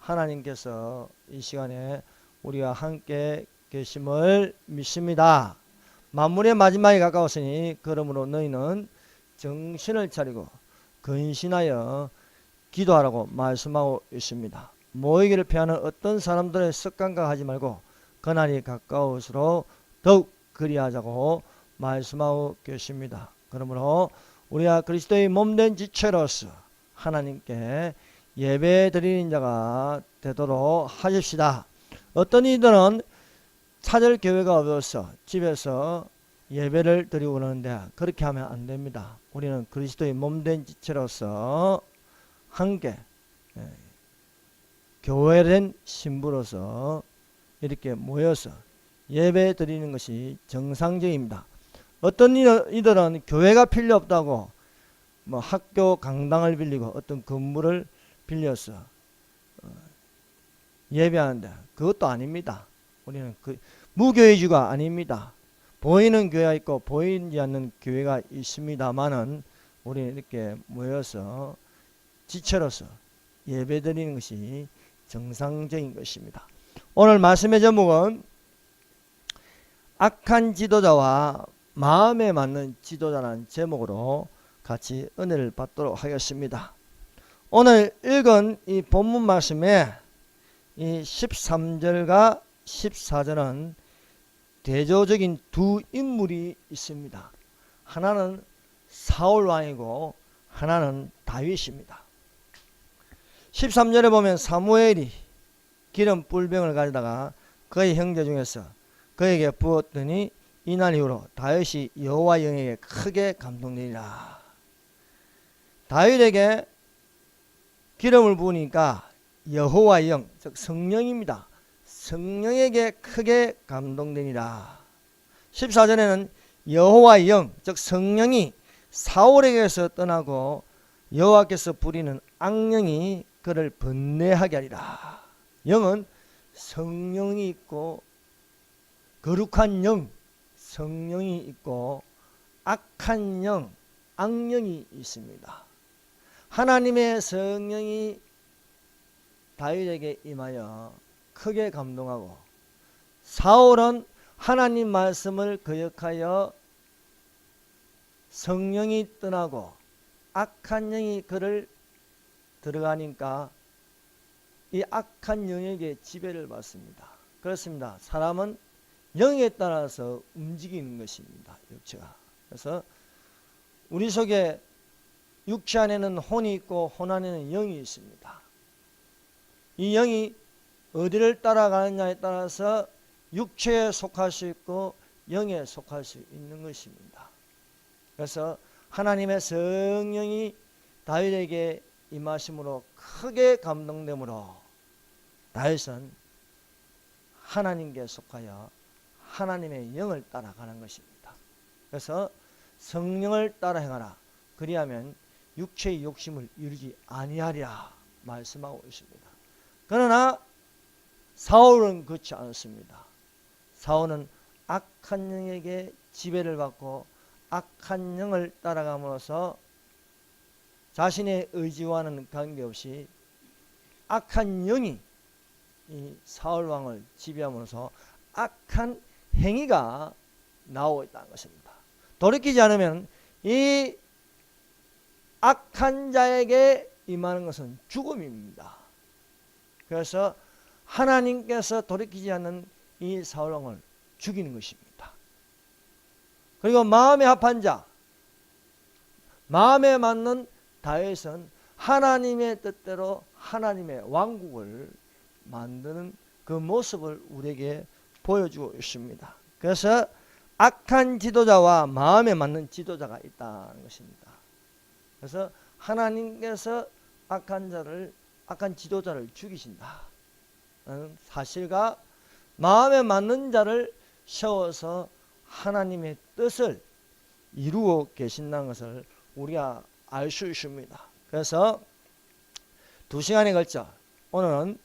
하나님께서 이 시간에 우리와 함께 계심을 믿습니다. 만물의 마지막에 가까웠으니 그러므로 너희는 정신을 차리고 근신하여 기도하라고 말씀하고 있습니다. 모이기를 피하는 어떤 사람들의 습관과 하지 말고 그날이 가까울수록 더욱 그리하자고 말씀하고 계십니다. 그러므로 우리가 그리스도의 몸된 지체로서 하나님께 예배 드리는 자가 되도록 하십시다. 어떤 이들은 찾을 교회가 없어서 집에서 예배를 드리고 그러는데 그렇게 하면 안 됩니다. 우리는 그리스도의 몸된 지체로서 함께 교회된 신부로서 이렇게 모여서 예배 드리는 것이 정상적입니다. 어떤 이들은 교회가 필요 없다고 학교 강당을 빌리고 어떤 건물을 빌려서 예배하는데 그것도 아닙니다. 우리는 무교회주가 아닙니다. 보이는 교회가 있고 보이지 않는 교회가 있습니다만은 우리는 이렇게 모여서 지체로서 예배 드리는 것이 정상적인 것입니다. 오늘 말씀의 제목은 악한 지도자와 마음에 맞는 지도자라는 제목으로 같이 은혜를 받도록 하겠습니다. 오늘 읽은 이 본문 말씀에 이 13절과 14절은 대조적인 두 인물이 있습니다. 하나는 사울 왕이고 하나는 다윗입니다. 13절에 보면 사무엘이 기름 뿔병을 가져다가 그의 형제 중에서 그에게 부었더니 이날 이후로 다윗이 여호와 영에게 크게 감동되니라. 다윗에게 기름을 부으니까 여호와 영, 즉 성령입니다. 성령에게 크게 감동되니라. 14절에는 여호와 영, 즉 성령이 사울에게서 떠나고 여호와께서 부리는 악령이 그를 번뇌하게 하리라. 영은 성령이 있고 거룩한 영, 성령이 있고 악한 영, 악령이 있습니다. 하나님의 성령이 다윗에게 임하여 크게 감동하고 사울은 하나님 말씀을 거역하여 성령이 떠나고 악한 영이 그를 들어가니까 이 악한 영에게 지배를 받습니다. 그렇습니다. 사람은 영에 따라서 움직이는 것입니다. 육체가. 그래서 우리 속에 육체 안에는 혼이 있고 혼 안에는 영이 있습니다. 이 영이 어디를 따라가느냐에 따라서 육체에 속할 수 있고 영에 속할 수 있는 것입니다. 그래서 하나님의 성령이 다윗에게 임하심으로 크게 감동되므로 다윗은 하나님께 속하여 하나님의 영을 따라가는 것입니다. 그래서 성령을 따라 행하라. 그리하면 육체의 욕심을 이루지 아니하리라 말씀하고 있습니다. 그러나 사울은 그렇지 않습니다. 사울은 악한 영에게 지배를 받고 악한 영을 따라감으로써 자신의 의지와는 관계없이 악한 영이 이 사울 왕을 지배함으로써 악한 행위가 나오고 있다는 것입니다. 돌이키지 않으면 이 악한 자에게 임하는 것은 죽음입니다. 그래서 하나님께서 돌이키지 않는 이 사울 왕을 죽이는 것입니다. 그리고 마음에 합한 자, 마음에 맞는 다윗은 하나님의 뜻대로 하나님의 왕국을 만드는 그 모습을 우리에게 보여주고 있습니다. 그래서 악한 지도자와 마음에 맞는 지도자가 있다는 것입니다. 그래서 하나님께서 악한 지도자를 죽이신다. 사실과 마음에 맞는 자를 세워서 하나님의 뜻을 이루고 계신다는 것을 우리가 알 수 있습니다. 그래서 2시간에 걸쳐 오늘은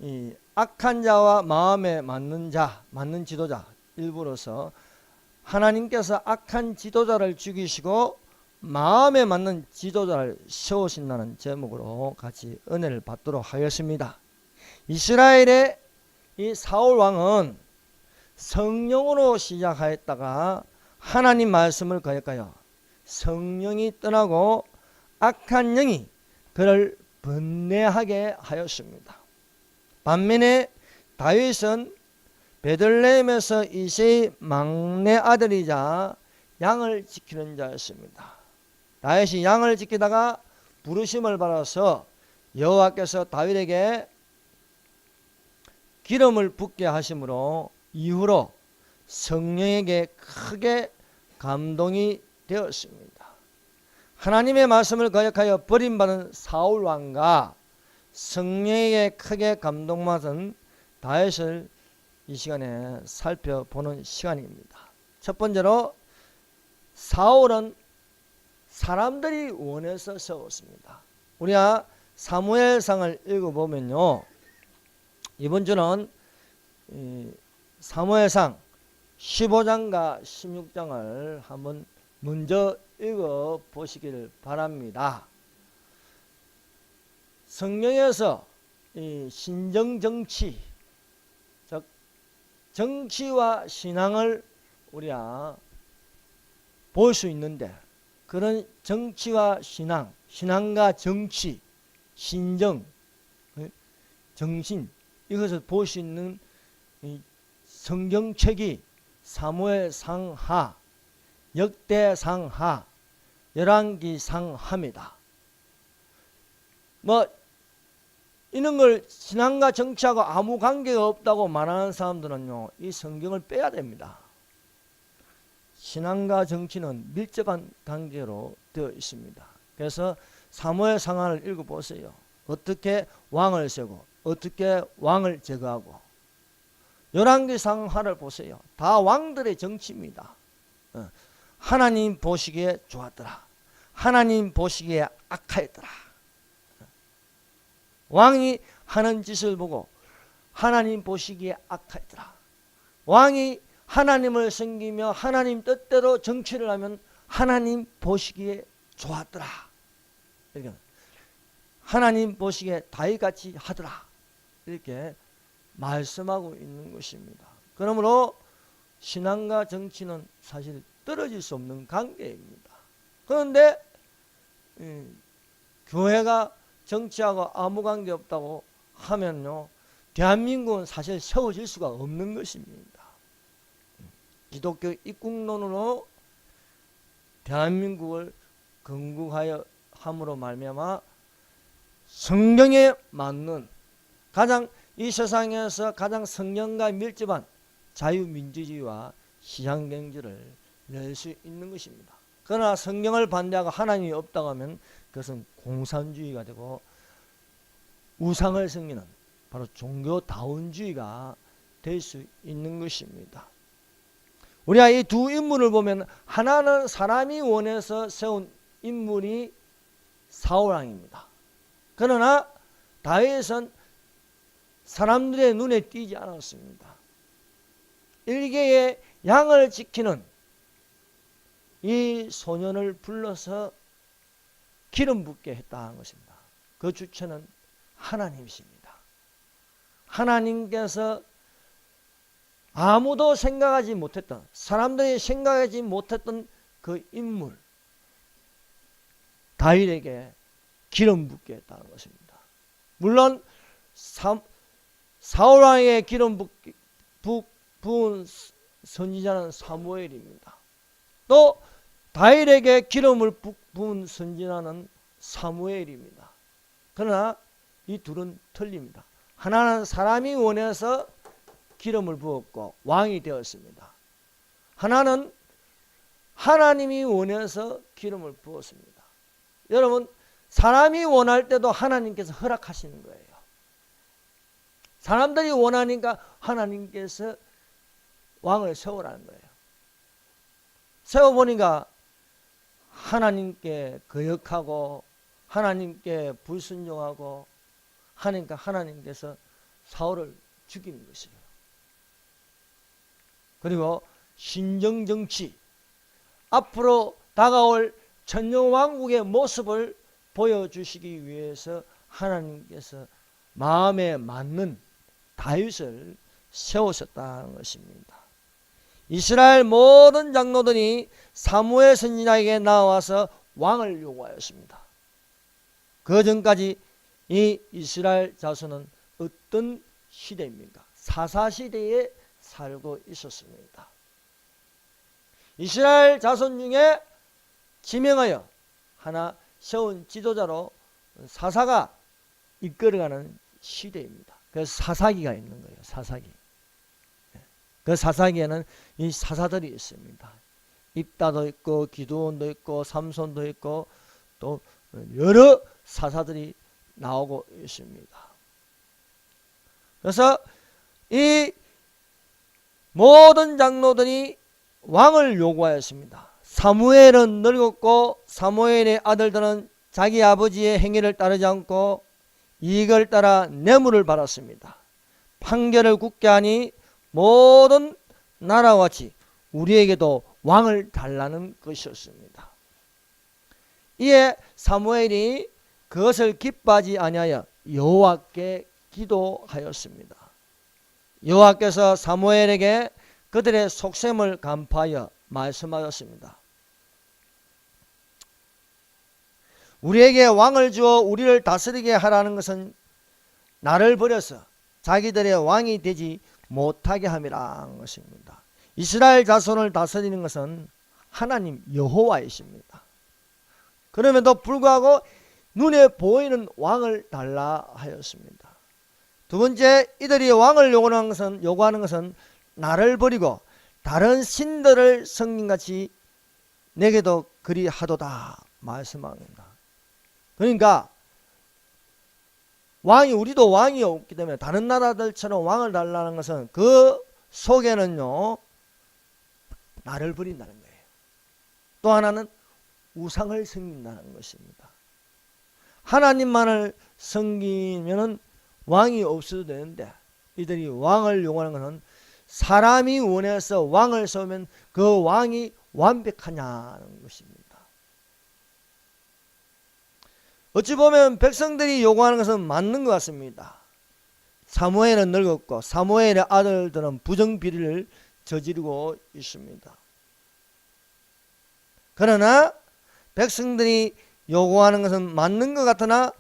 이 악한 자와 마음에 맞는 자, 맞는 지도자 일부로서 하나님께서 악한 지도자를 죽이시고 마음에 맞는 지도자를 세우신다는 제목으로 같이 은혜를 받도록 하겠습니다. 이스라엘의 이 사울 왕은 성령으로 시작하였다가 하나님 말씀을 거역하여 성령이 떠나고 악한 영이 그를 번뇌하게 하였습니다. 반면에 다윗은 베들레헴에서 이새의 막내 아들이자 양을 지키는 자였습니다. 다윗이 양을 지키다가 부르심을 받아서 여호와께서 다윗에게 기름을 붓게 하심으로 이후로 성령에게 크게 감동이 되었습니다. 하나님의 말씀을 거역하여 버림받은 사울 왕과 성령에게 크게 감동받은 다윗을 이 시간에 살펴보는 시간입니다. 첫 번째로 사울은 사람들이 원해서 세웠습니다. 우리가 사무엘상을 읽어보면요, 이번 주는 사무엘상 15장과 16장을 한번 먼저 읽어보시길 바랍니다. 성경에서 이 신정정치, 즉 정치와 신앙을 우리가 볼 수 있는데, 그런 정치와 신앙, 신앙과 정치, 신정, 정신, 이것을 볼 수 있는 이 성경책이 사무엘상하, 역대상하, 열왕기상하입니다. 이런 걸 신앙과 정치하고 아무 관계가 없다고 말하는 사람들은요, 이 성경을 빼야 됩니다. 신앙과 정치는 밀접한 관계로 되어 있습니다. 그래서 사무엘상하를 읽어보세요. 어떻게 왕을 세우고 어떻게 왕을 제거하고, 열왕기상하를 보세요. 다 왕들의 정치입니다. 하나님 보시기에 좋았더라, 하나님 보시기에 악하였더라. 왕이 하는 짓을 보고 하나님 보시기에 악하였더라. 왕이 하나님을 섬기며 하나님 뜻대로 정치를 하면 하나님 보시기에 좋았더라. 이렇게 하나님 보시기에 다윗같이 하더라, 이렇게 말씀하고 있는 것입니다. 그러므로 신앙과 정치는 사실 떨어질 수 없는 관계입니다. 그런데 교회가 정치하고 아무 관계 없다고 하면요, 대한민국은 사실 세워질 수가 없는 것입니다. 기독교 입국론으로 대한민국을 건국하여 함으로 말미암아 성경에 맞는 가장 이 세상에서 가장 성경과 밀접한 자유민주주의와 시장경제를 낼 수 있는 것입니다. 그러나 성경을 반대하고 하나님이 없다고 하면 그것은 공산주의가 되고 우상을 섬기는 바로 종교다운주의가 될 수 있는 것입니다. 우리가 이 두 인물을 보면 하나는 사람이 원해서 세운 인물이 사울왕입니다. 그러나 다윗은 사람들의 눈에 띄지 않았습니다. 일개의 양을 지키는 이 소년을 불러서 기름 붓게 했다는 것입니다. 그 주체는 하나님이십니다. 하나님께서 아무도 생각하지 못했던, 사람들이 생각하지 못했던 그 인물 다윗에게 기름 붓게 했다는 것입니다. 물론 사울왕에게 기름 부은 선지자는 사무엘입니다. 또 다윗에게 기름을 부은 선지자는 사무엘입니다. 그러나 이 둘은 틀립니다. 하나는 사람이 원해서 기름을 부었고 왕이 되었습니다. 하나는 하나님이 원해서 기름을 부었습니다. 여러분, 사람이 원할 때도 하나님께서 허락하시는 거예요. 사람들이 원하니까 하나님께서 왕을 세우라는 거예요. 세워보니까 하나님께 거역하고 하나님께 불순종하고 하니까 하나님께서 사울을 죽이는 것이에요. 그리고 신정정치, 앞으로 다가올 천년왕국의 모습을 보여주시기 위해서 하나님께서 마음에 맞는 다윗을 세우셨다는 것입니다. 이스라엘 모든 장로들이 사무엘 선지자에게 나와서 왕을 요구하였습니다. 그 전까지 이 이스라엘 자손은 어떤 시대입니까? 사사시대에 살고 있었습니다. 이스라엘 자손 중에 지명하여 하나 세운 지도자로 사사가 이끌어가는 시대입니다. 그래서 사사기가 있는 거예요. 사사기. 그 사사기에는 이 사사들이 있습니다. 입다도 있고 기드온도 있고 삼손도 있고 또 여러 사사들이 나오고 있습니다. 그래서 이 모든 장로들이 왕을 요구하였습니다. 사무엘은 늙었고 사무엘의 아들들은 자기 아버지의 행위를 따르지 않고 이익을 따라 뇌물을 받았습니다. 판결을 굳게 하니 모든 나라와 같이 우리에게도 왕을 달라는 것이었습니다. 이에 사무엘이 그것을 기뻐하지 아니하여 여호와께 기도하였습니다. 여호와께서 사무엘에게 그들의 속셈을 간파하여 말씀하셨습니다. 우리에게 왕을 주어 우리를 다스리게 하라는 것은 나를 버려서 자기들의 왕이 되지 못하게 함이라는 것입니다. 이스라엘 자손을 다스리는 것은 하나님 여호와이십니다. 그럼에도 불구하고 눈에 보이는 왕을 달라 하였습니다. 두 번째, 이들이 왕을 요구하는 것은 나를 버리고 다른 신들을 섬김같이 내게도 그리하도다 말씀합니다. 그러니까 우리도 왕이 없기 때문에 다른 나라들처럼 왕을 달라는 것은 그 속에는요 나를 버린다는 거예요. 또 하나는 우상을 섬긴다는 것입니다. 하나님만을 섬기면은 왕이 없어도 되는데 이들이 왕을 요구하는 것은 사람이 원해서 왕을 세우면 그 왕이 완벽하냐는 것입니다. 어찌 보면 백성들이 요구하는 것은 맞는 것 같습니다. 사무엘은 늙었고 사무엘의 아들들은 부정비리를 저지르고 있습니다. 그러나 백성들이 요구하는 것은 맞는 것 같으나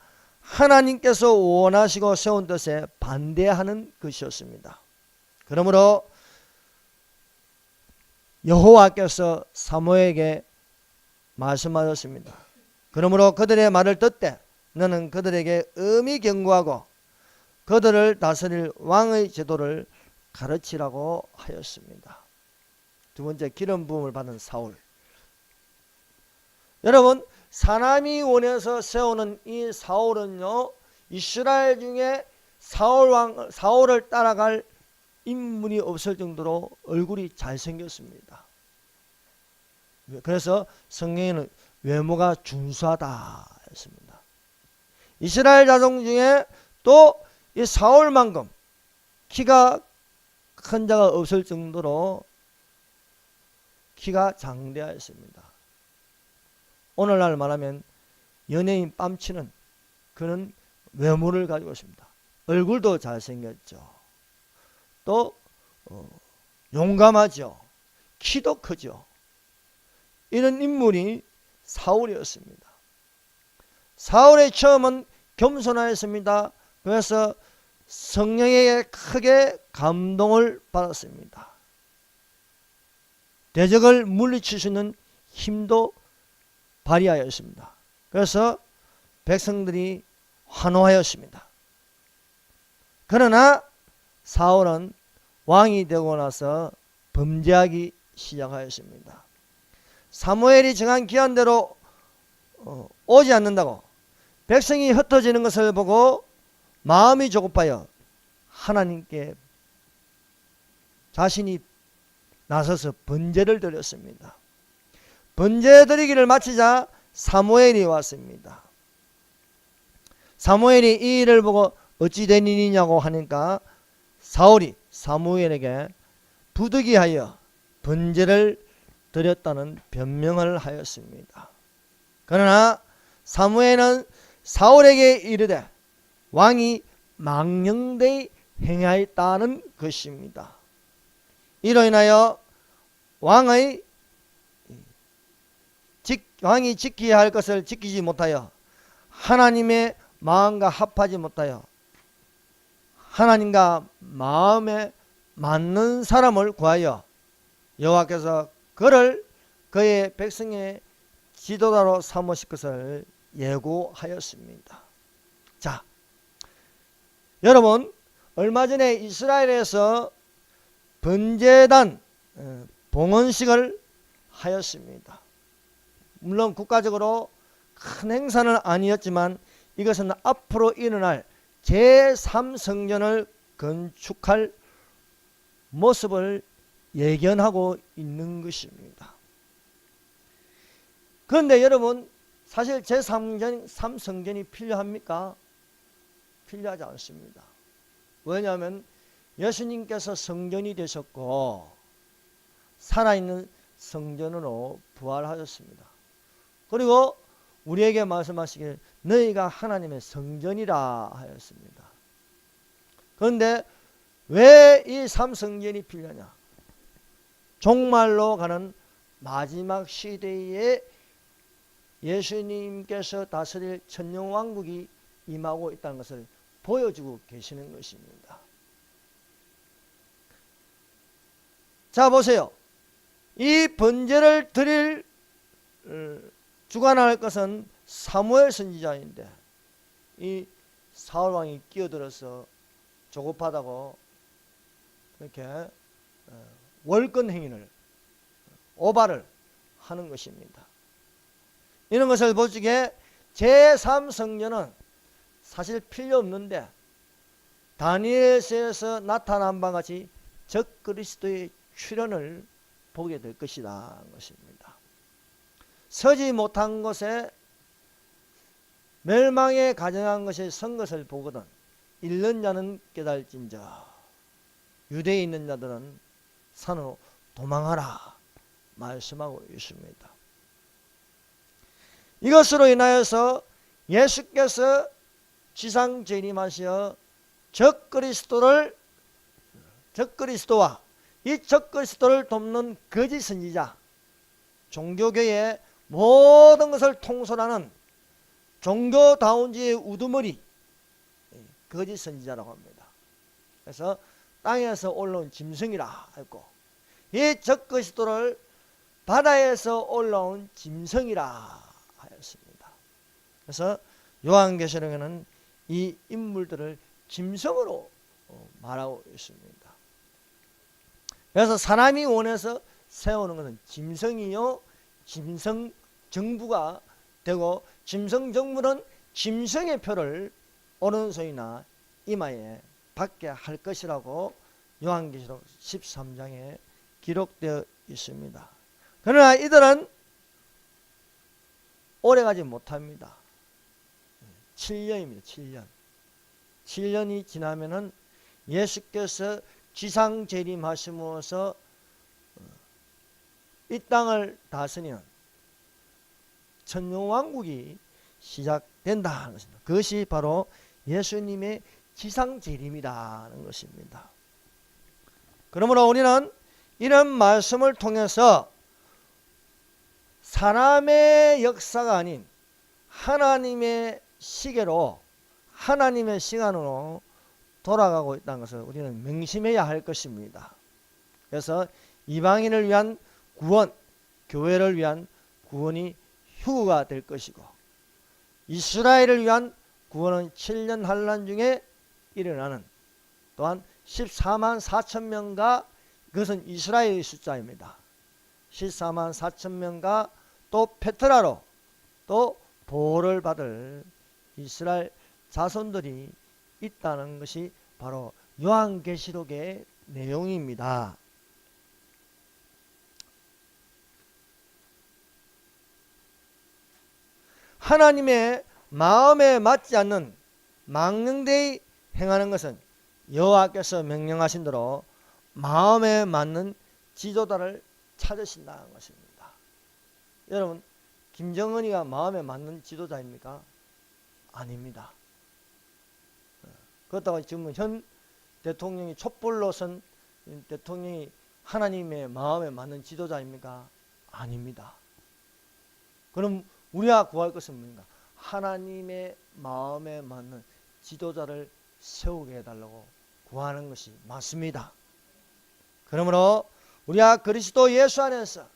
하나님께서 원하시고 세운 뜻에 반대하는 것이었습니다. 그러므로 여호와께서 사무엘에게 말씀하셨습니다. 그러므로 그들의 말을 듣되 너는 그들에게 엄히 경고하고 그들을 다스릴 왕의 제도를 가르치라고 하였습니다. 두 번째, 기름 부음을 받은 사울. 여러분, 사람이 원해서 세우는 이 사울은요, 이스라엘 중에 사울을 따라갈 인물이 없을 정도로 얼굴이 잘생겼습니다. 그래서 성경에는 외모가 준수하다 했습니다. 이스라엘 자손 중에 또 이 사울만큼 키가 큰 자가 없을 정도로 키가 장대하였습니다. 오늘날 말하면 연예인 뺨치는 그런 외모를 가지고 있습니다. 얼굴도 잘생겼죠. 또 용감하죠. 키도 크죠. 이런 인물이 사울이었습니다. 사울의 처음은 겸손하였습니다. 그래서 성령에게 크게 감동을 받았습니다. 대적을 물리칠 수 있는 힘도 발휘하였습니다. 그래서 백성들이 환호하였습니다. 그러나 사울은 왕이 되고 나서 범죄하기 시작하였습니다. 사무엘이 정한 기한대로 오지 않는다고 백성이 흩어지는 것을 보고 마음이 조급하여 하나님께 자신이 나서서 번제를 드렸습니다. 번제 드리기를 마치자 사무엘이 왔습니다. 사무엘이 이 일을 보고 어찌 된 일이냐고 하니까 사울이 사무엘에게 부득이하여 번제를 드렸다는 변명을 하였습니다. 그러나 사무엘은 사울에게 이르되 왕이 망령되이 행하였다는 것입니다. 이로 인하여 왕이 지켜야 할 것을 지키지 못하여 하나님의 마음과 합하지 못하여 하나님과 마음에 맞는 사람을 구하여 여호와께서 그를 그의 백성의 지도자로 삼으실 것을 예고하였습니다. 자, 여러분, 얼마 전에 이스라엘에서 번제단 봉헌식을 하였습니다. 물론 국가적으로 큰 행사는 아니었지만 이것은 앞으로 일어날 제3성전을 건축할 모습을 예견하고 있는 것입니다. 그런데 여러분, 사실 제3성전이 필요합니까? 필요하지 않습니다. 왜냐하면 예수님께서 성전이 되셨고 살아있는 성전으로 부활하셨습니다. 그리고 우리에게 말씀하시길 너희가 하나님의 성전이라 하였습니다. 그런데 왜 이 삼성전이 필요하냐? 종말로 가는 마지막 시대에 예수님께서 다스릴 천년왕국이 임하고 있다는 것을 보여주고 계시는 것입니다. 자, 보세요. 이 번제를 드릴 주관할 것은 사무엘 선지자인데 이 사울왕이 끼어들어서 조급하다고 이렇게 월권 행위를 오바를 하는 것입니다. 이런 것을 보시기에 제3성전은 사실 필요 없는데 다니엘서에서 나타난 바와 같이 적그리스도의 출현을 보게 될 것이다 것입니다. 서지 못한 곳에 멸망에 가정한 것이 선 것을 보거든 잃는 자는 깨달을진저 유대에 있는 자들은 산으로 도망하라 말씀하고 있습니다. 이것으로 인하여서 예수께서 지상 재림하시어 적그리스도와 이 적그리스도를 돕는 거짓 선지자, 종교계의 모든 것을 통솔하는 종교다운지의 우두머리 거짓 선지자라고 합니다. 그래서 땅에서 올라온 짐승이라 했고 이 적그리스도를 바다에서 올라온 짐승이라 하였습니다. 그래서 요한계시록에는 이 인물들을 짐승으로 말하고 있습니다. 그래서 사람이 원해서 세우는 것은 짐승이요 짐승 정부가 되고 짐승 정부는 짐승의 표를 오른손이나 이마에 받게 할 것이라고 요한계시록 13장에 기록되어 있습니다. 그러나 이들은 오래가지 못합니다. 7년입니다. 7년. 7년이 지나면은 예수께서 지상 재림하심으로써 이 땅을 다스리는 천년왕국이 시작된다는 것입니다. 그것이 바로 예수님의 지상 재림이라는 것입니다. 그러므로 우리는 이런 말씀을 통해서 사람의 역사가 아닌 하나님의 시계로 하나님의 시간으로 돌아가고 있다는 것을 우리는 명심해야 할 것입니다. 그래서 이방인을 위한 구원, 교회를 위한 구원이 휴거가 될 것이고 이스라엘을 위한 구원은 7년 환란 중에 일어나는 또한 14만 4천 명과 그것은 이스라엘의 숫자입니다. 14만 4천 명과 또 페트라로 또 보호를 받을 이스라엘 자손들이 있다는 것이 바로 요한계시록의 내용입니다. 하나님의 마음에 맞지 않는 망령되이 행하는 것은 여호와께서 명령하신 대로 마음에 맞는 지도자를 찾으신다는 것입니다. 여러분, 김정은이가 마음에 맞는 지도자입니까? 아닙니다. 그렇다고 지금 현 대통령이 촛불로 선 대통령이 하나님의 마음에 맞는 지도자입니까? 아닙니다. 그럼 우리가 구할 것은 뭡니까? 하나님의 마음에 맞는 지도자를 세우게 해달라고 구하는 것이 맞습니다. 그러므로 우리가 그리스도 예수 안에서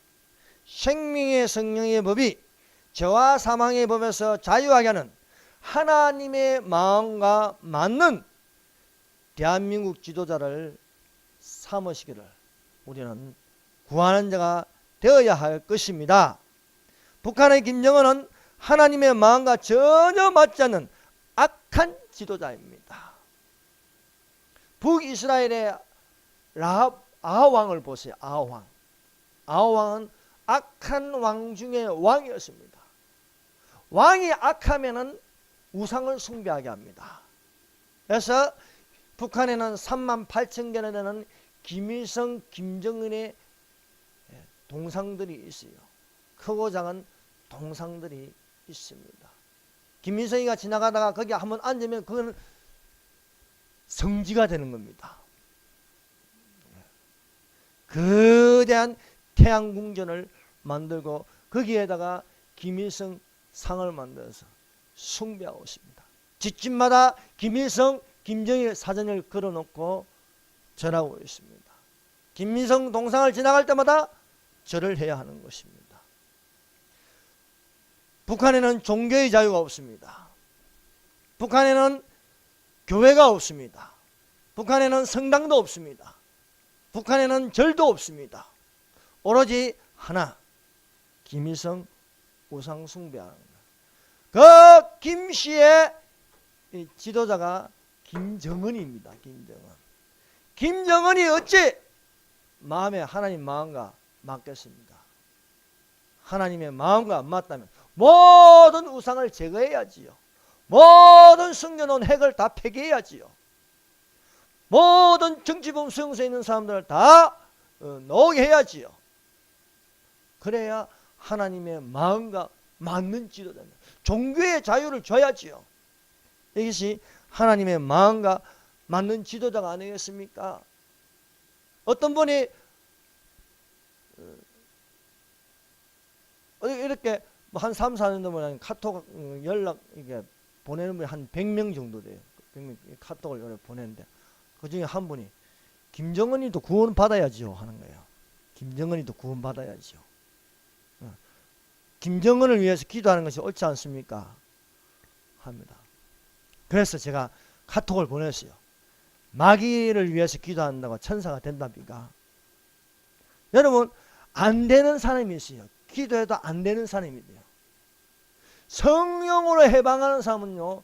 생명의 성령의 법이 죄와 사망의 법에서 자유하게 하는 하나님의 마음과 맞는 대한민국 지도자를 삼으시기를 우리는 구하는 자가 되어야 할 것입니다. 북한의 김정은은 하나님의 마음과 전혀 맞지 않는 악한 지도자입니다. 북이스라엘의 아하왕을 보세요. 아하왕은 악한 왕 중에 왕이었습니다. 왕이 악하면은 우상을 숭배하게 합니다. 그래서 북한에는 38,000개나 되는 김일성, 김정은의 동상들이 있어요. 크고 작은 동상들이 있습니다. 김일성이가 지나가다가 거기 한번 앉으면 그건 성지가 되는 겁니다. 거대한 태양궁전을 만들고 거기에다가 김일성 상을 만들어서 숭배하고 있습니다. 집집마다 김일성, 김정일 사진을 걸어놓고 절하고 있습니다. 김일성 동상을 지나갈 때마다 절을 해야 하는 것입니다. 북한에는 종교의 자유가 없습니다. 북한에는 교회가 없습니다. 북한에는 성당도 없습니다. 북한에는 절도 없습니다. 오로지 하나, 김일성 우상 숭배하는 것. 그 김씨의 지도자가 김정은입니다. 김정은이 어찌 마음에 하나님 마음과 맞겠습니까? 하나님의 마음과 맞다면 모든 우상을 제거해야지요. 모든 숨겨놓은 핵을 다 폐기해야지요. 모든 정치범 수용소에 있는 사람들을 다 나오게 해야지요. 그래야 하나님의 마음과 맞는 지도자입니다. 종교의 자유를 줘야지요. 이것이 하나님의 마음과 맞는 지도자가 아니겠습니까? 어떤 분이 이렇게 한 3, 4년 동안 카톡 연락 이게 보내는 분이 한 100명 정도 돼요. 100명 카톡을 보내는데 그 중에 한 분이 김정은이도 구원 받아야지요 하는 거예요. 김정은이도 구원 받아야지요. 김정은을 위해서 기도하는 것이 옳지 않습니까? 합니다. 그래서 제가 카톡을 보냈어요. 마귀를 위해서 기도한다고 천사가 된답니까? 여러분, 안 되는 사람이 있어요. 기도해도 안 되는 사람이 돼요. 성령으로 해방하는 사람은요,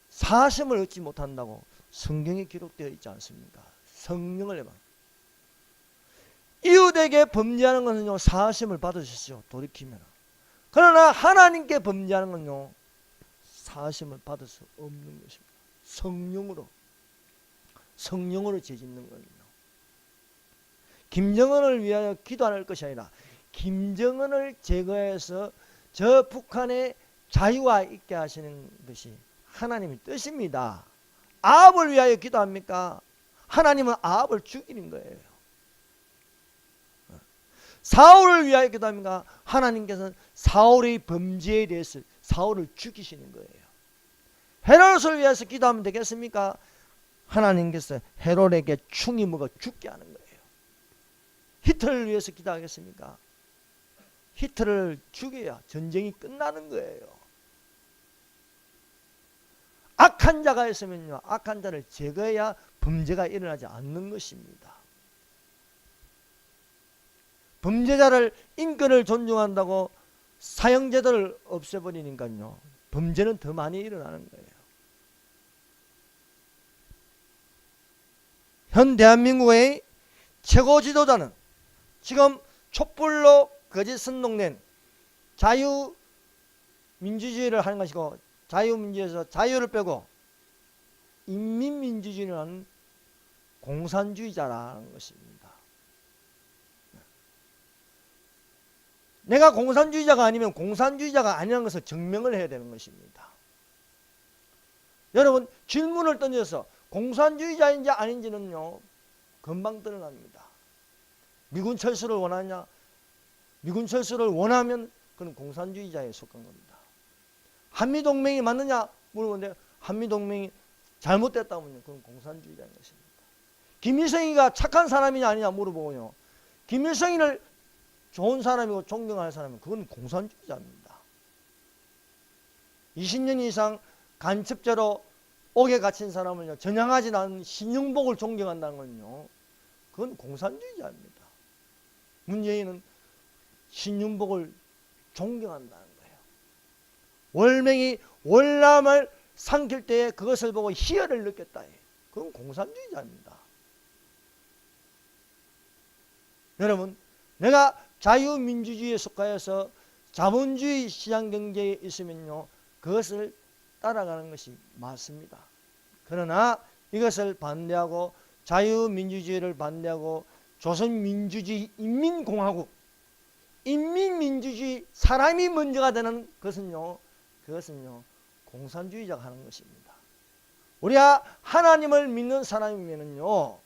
사심을 얻지 못한다고 성경에 기록되어 있지 않습니까? 성령을 해방. 이웃에게 범죄하는 것은요, 사심을 받으셨죠. 돌이키면. 그러나 하나님께 범죄하는 건요, 사심을 받을 수 없는 것입니다. 성령으로 죄짓는 거예요. 김정은을 위하여 기도할 것이 아니라 김정은을 제거해서 저 북한의 자유가 있게 하시는 것이 하나님의 뜻입니다. 아합을 위하여 기도합니까? 하나님은 아합을 죽이는 거예요. 사울을 위하여 기도합니까? 하나님께서는 사울의 범죄에 대해서 사울을 죽이시는 거예요. 헤롯을 위해서 기도하면 되겠습니까? 하나님께서 헤롯에게 충이 먹어 죽게 하는 거예요. 히틀러를 위해서 기도하겠습니까? 히틀러를 죽여야 전쟁이 끝나는 거예요. 악한 자가 있으면요, 악한 자를 제거해야 범죄가 일어나지 않는 것입니다. 범죄자를 인권을 존중한다고 사형제도를 없애버리니까요, 범죄는 더 많이 일어나는 거예요. 현 대한민국의 최고 지도자는 지금 촛불로 거짓 선동된 자유민주주의를 하는 것이고, 자유민주에서 자유를 빼고 인민민주주의라는 공산주의자라는 것입니다. 내가 공산주의자가 아니면 공산주의자가 아니라는 것을 증명을 해야 되는 것입니다. 여러분, 질문을 던져서 공산주의자인지 아닌지는요 금방 드러납니다. 미군 철수를 원하냐? 미군 철수를 원하면 그는 공산주의자에 속한 겁니다. 한미동맹이 맞느냐 물어보는데 한미동맹이 잘못됐다면요 그건 공산주의자인 것입니다. 김일성이가 착한 사람이냐 아니냐 물어보고요 김일성이를 좋은 사람이고 존경할 사람은 그건 공산주의자입니다. 20년 이상 간첩죄로 옥에 갇힌 사람을요 전향하지 않은 신용복을 존경한다는 건요 그건 공산주의자입니다. 문재인은 신윤복을 존경한다는 거예요. 월맹이 월남을 삼킬 때에 그것을 보고 희열을 느꼈다. 그건 공산주의자입니다. 여러분, 내가 자유민주주의에 속하여서 자본주의 시장경제에 있으면요 그것을 따라가는 것이 맞습니다. 그러나 이것을 반대하고 자유민주주의를 반대하고 조선민주주의 인민공화국 인민민주주의 사람이 먼저가 되는 그것은요 공산주의자가 하는 것입니다. 우리가 하나님을 믿는 사람이면요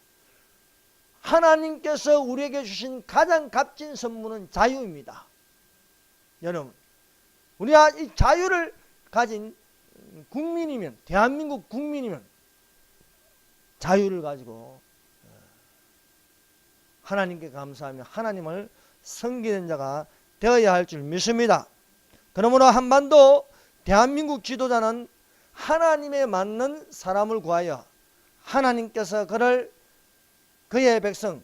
하나님께서 우리에게 주신 가장 값진 선물은 자유입니다. 여러분, 우리가 이 자유를 가진 국민이면 대한민국 국민이면 자유를 가지고 하나님께 감사하며 하나님을 섬기는 자가 되어야 할 줄 믿습니다. 그러므로 한반도 대한민국 지도자는 하나님에 맞는 사람을 구하여 하나님께서 그를 그의 백성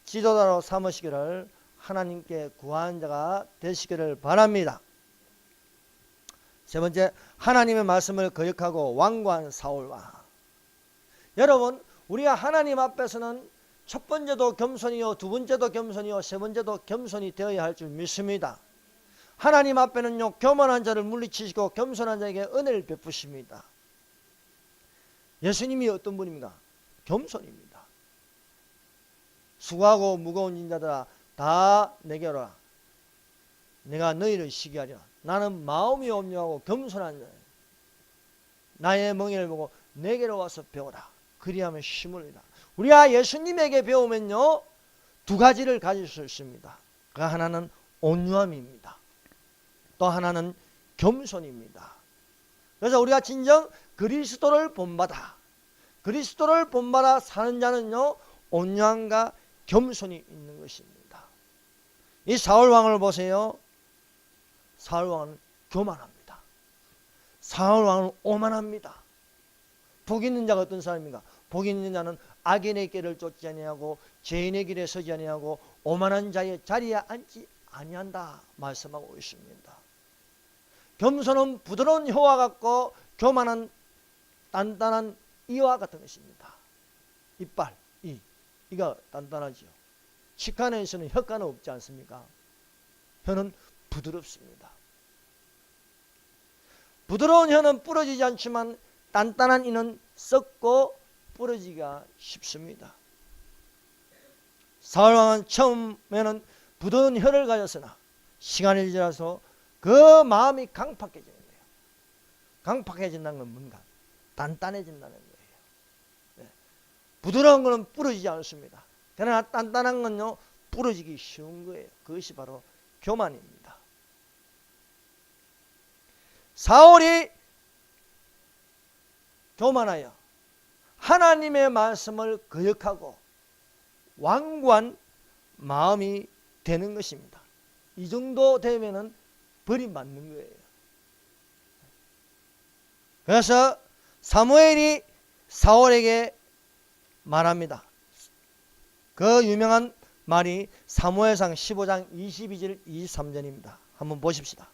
지도자로 삼으시기를 하나님께 구하는 자가 되시기를 바랍니다. 세 번째, 하나님의 말씀을 거역하고 완고한 사울왕. 여러분, 우리가 하나님 앞에서는 첫 번째도 겸손이요 두 번째도 겸손이요 세 번째도 겸손이 되어야 할 줄 믿습니다. 하나님 앞에는요 교만한 자를 물리치시고 겸손한 자에게 은혜를 베푸십니다. 예수님이 어떤 분입니까? 겸손입니다. 수고하고 무거운 인자들아 다 내게로 오라. 내가 너희를 쉬게 하리라. 나는 마음이 온유하고 겸손한 자예요. 나의 멍에를 보고 내게로 와서 배우라. 그리하면 힘을 얻으리라. 우리가 예수님에게 배우면요 두 가지를 가질 수 있습니다. 그 하나는 온유함입니다. 또 하나는 겸손입니다. 그래서 우리가 진정 그리스도를 본받아 사는 자는요 온유함과 겸손이 있는 것입니다. 이 사울왕을 보세요. 사울왕은 교만합니다. 사울왕은 오만합니다. 복 있는 자가 어떤 사람인가? 복 있는 자는 악인의 길을 쫓지 아니하고 죄인의 길에 서지 아니하고 오만한 자의 자리에 앉지 아니한다 말씀하고 있습니다. 겸손은 부드러운 혀와 같고 교만은 단단한 이와 같은 것입니다. 이빨, 이가 단단하지요. 치과에서는 혀가는 없지 않습니까? 혀는 부드럽습니다. 부드러운 혀는 부러지지 않지만 단단한 이는 썩고 부러지기가 쉽습니다. 사울왕은 처음에는 부드러운 혀를 가졌으나 시간이 지나서 그 마음이 강팍해지는 거예요. 강팍해진다는 건 뭔가? 단단해진다는 거예요. 네. 부드러운 것은 부러지지 않습니다. 그러나 단단한 건요 부러지기 쉬운 거예요. 그것이 바로 교만입니다. 사울이 교만하여 하나님의 말씀을 거역하고 완고한 마음이 되는 것입니다. 이 정도 되면은 벌이 맞는 거예요. 그래서 사무엘이 사울에게 말합니다. 그 유명한 말이 사무엘상 15장 22절 23절입니다. 한번 보십시다.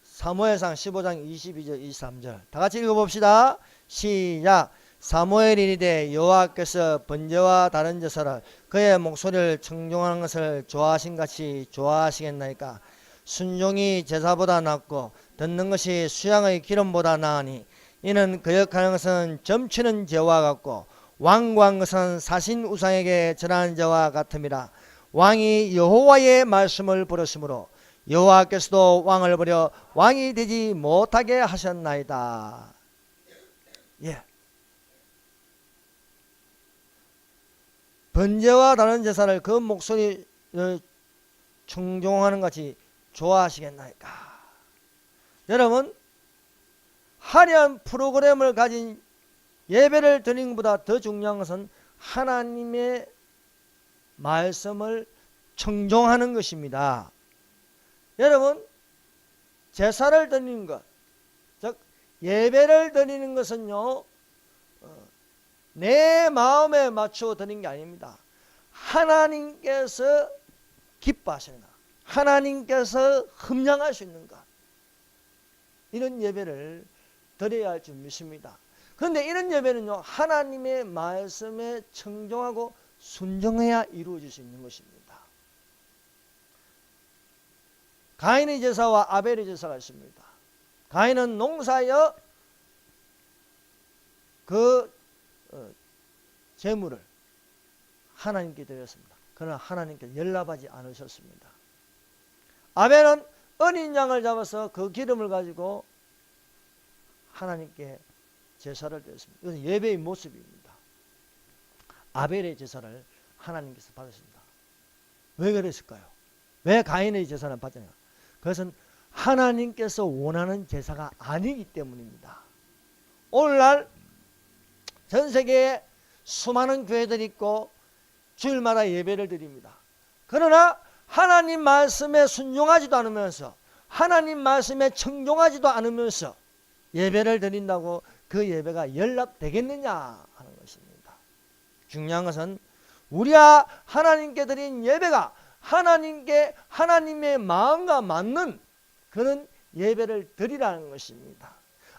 사무엘상 15장 22절 23절 다 같이 읽어봅시다. 시작. 사무엘이 이르되 여호와께서 번제와 다른 제사를 그의 목소리를 청종하는 것을 좋아하신같이 좋아하시겠나이까. 순종이 제사보다 낫고 듣는 것이 수양의 기름보다 나으니 이는 거역하는 것은 점치는 죄와 같고 완고한 것은 사신 우상에게 절하는 죄와 같음이라. 왕이 여호와의 말씀을 버렸으므로 여호와께서도 왕을 버려 왕이 되지 못하게 하셨나이다. 예. 번제와 다른 제사를 그 목소리를 충종하는 것이 좋아하시겠나이까. 여러분, 화려한 프로그램을 가진 예배를 드리는 것보다 더 중요한 것은 하나님의 말씀을 청종하는 것입니다. 여러분, 제사를 드리는 것, 즉 예배를 드리는 것은요, 내 마음에 맞추어 드리는 게 아닙니다. 하나님께서 기뻐하시는 것, 하나님께서 흠양할 수 있는 것, 이런 예배를 드려야 할 줄 믿습니다. 그런데 이런 예배는요, 하나님의 말씀에 청종하고 순종해야 이루어질 수 있는 것입니다. 가인의 제사와 아벨의 제사가 있습니다. 가인은 농사여 그 제물을 하나님께 드렸습니다. 그러나 하나님께 연락하지 않으셨습니다. 아벨은 어린 양을 잡아서 그 기름을 가지고 하나님께 제사를 드렸습니다. 이것은 예배의 모습입니다. 아벨의 제사를 하나님께서 받으십니다. 왜 그랬을까요? 왜 가인의 제사를 받잖아요? 그것은 하나님께서 원하는 제사가 아니기 때문입니다. 오늘날 전 세계에 수많은 교회들이 있고 주일마다 예배를 드립니다. 그러나 하나님 말씀에 순종하지도 않으면서, 하나님 말씀에 청종하지도 않으면서 예배를 드린다고 그 예배가 연락되겠느냐 하는 것입니다. 중요한 것은 우리가 하나님께 드린 예배가 하나님의 마음과 맞는 그런 예배를 드리라는 것입니다.